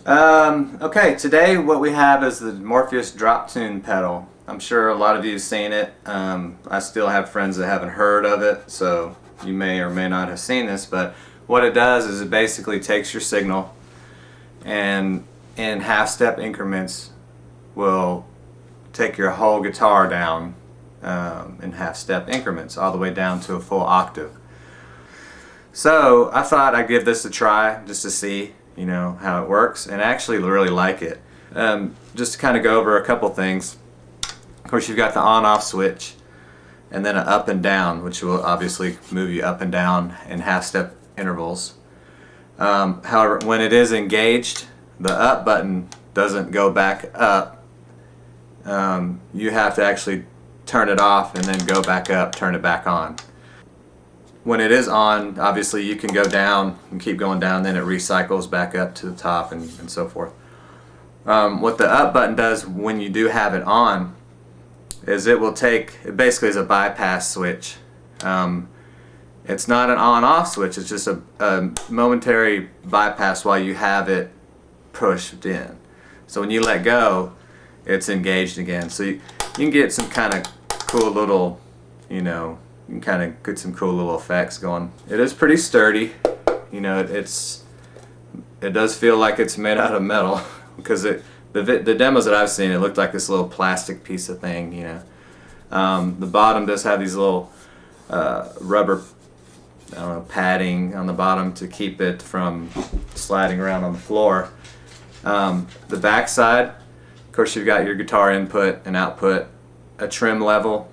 Okay, today what we have is the Morpheus DropTune pedal. I'm sure a lot of you have seen it. I still have friends that haven't heard of it, so you may or may not have seen this, but what it does is it basically takes your signal and in half-step increments will take your whole guitar down in half-step increments all the way down to a full octave. So I thought I'd give this a try just to see how it works, and I actually really like it. Just to kind of go over a couple things. Of course, you've got the on-off switch and then an up and down, which will obviously move you up and down in half-step intervals. However, when it is engaged, the up button doesn't go back up. You have to actually turn it off and then go back up, turn it back on. When it is on, obviously you can go down and keep going down, then it recycles back up to the top and so forth. What the up button does when you do have it on is it basically is a bypass switch. It's not an on-off switch, it's just a momentary bypass while you have it pushed in. So when you let go, it's engaged again. So you can get some kind of cool little, you can kind of get some cool little effects going. It is pretty sturdy. It does feel like it's made out of metal because the demos that I've seen, it looked like this little plastic piece of thing. The bottom does have these little rubber, padding on the bottom to keep it from sliding around on the floor. The back side, of course, you've got your guitar input and output, a trim level,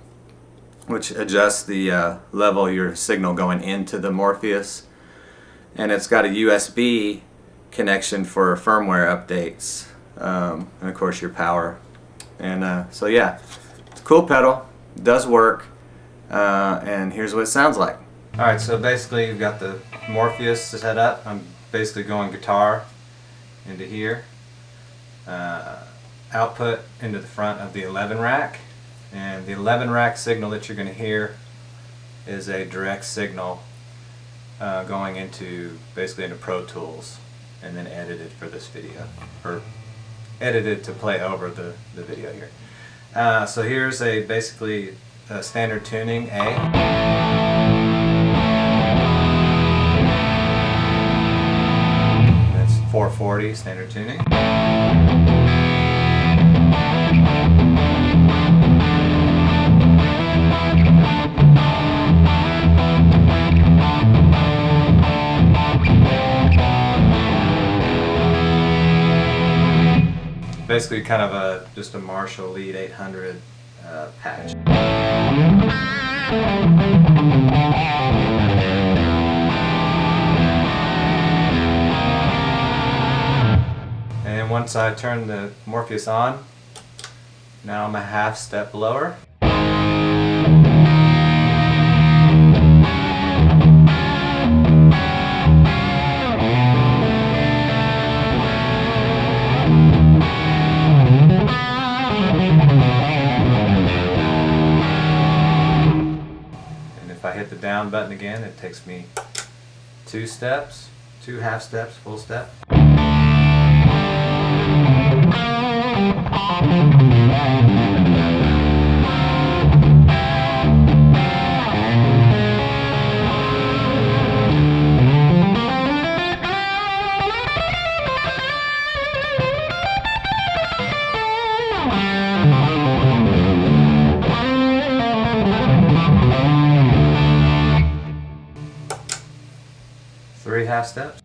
which adjusts the level of your signal going into the Morpheus, and it's got a USB connection for firmware updates, and of course your power. And so yeah, it's a cool pedal, it does work, and here's what it sounds like. Alright, so basically you've got the Morpheus set up. I'm basically going guitar into here, output into the front of the 11 rack. And the 11 rack signal that you're going to hear is a direct signal going into Pro Tools and then edited for this video, or edited to play over the video here. So here's basically a standard tuning A. That's 440 standard tuning. Basically kind of just a Marshall Lead 800 patch. And once I turn the Morpheus on, now I'm a half step lower. If I hit the down button again, it takes me 2 steps, 2 half steps, full step. 3 half steps.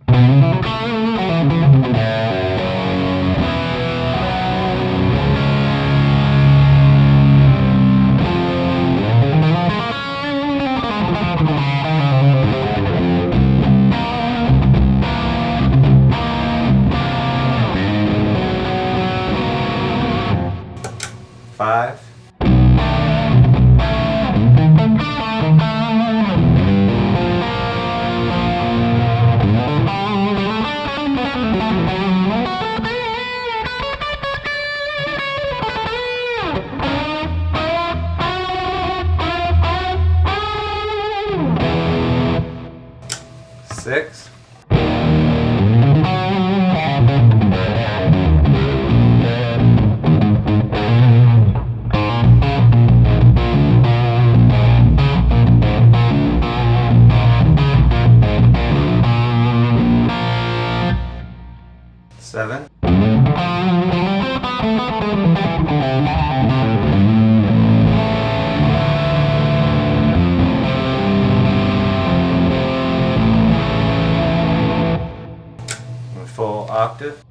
Five. 7. Full octave.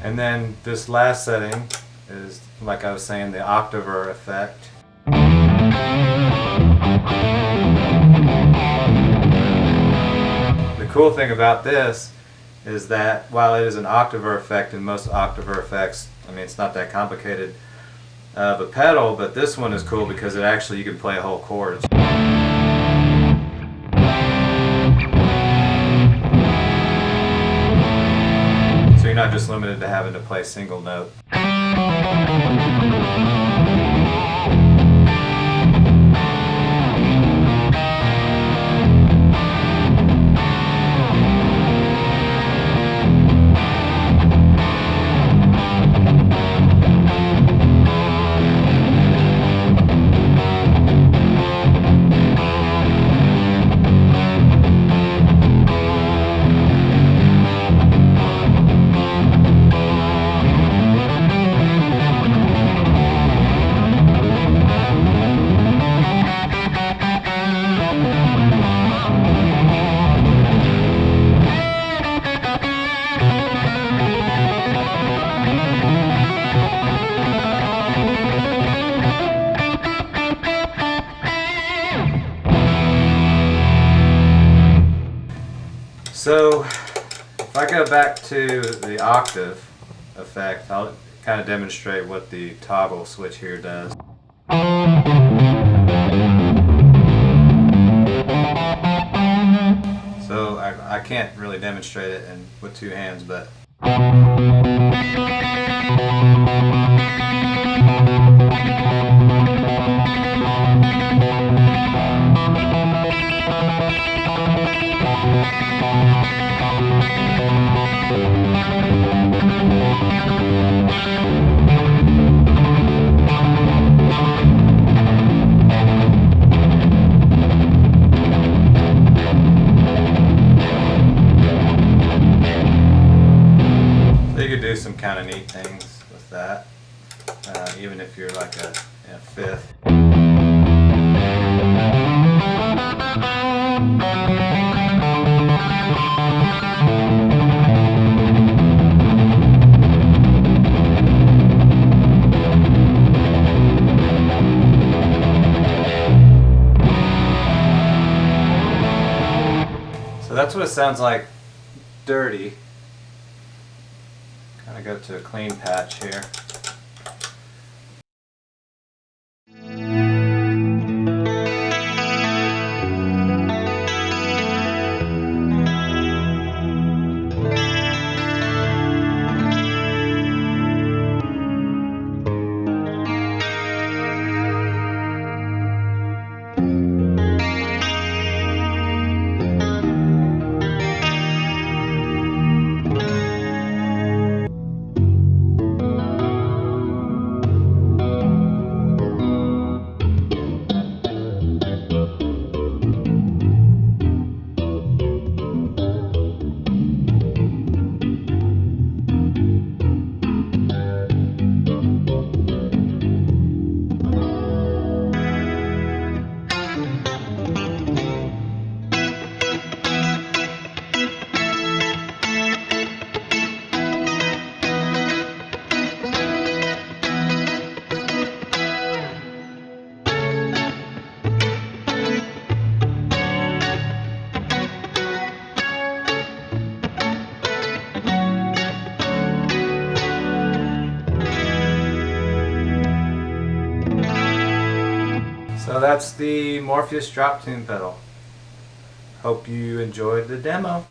And then this last setting is, like I was saying, the Octaver effect. The cool thing about this is that while it is an Octaver effect, and most Octaver effects, I mean, it's not that complicated of a pedal, but this one is cool because it actually, you can play a whole chord. So you're not just limited to having to play single note. So if I go back to the octave effect, I'll kind of demonstrate what the toggle switch here does. So I can't really demonstrate it with two hands, but some kind of neat things with that, even if you're like a fifth. So that's what it sounds like dirty. Kind of go to a clean patch here. So that's the Morpheus DropTune pedal. Hope you enjoyed the demo.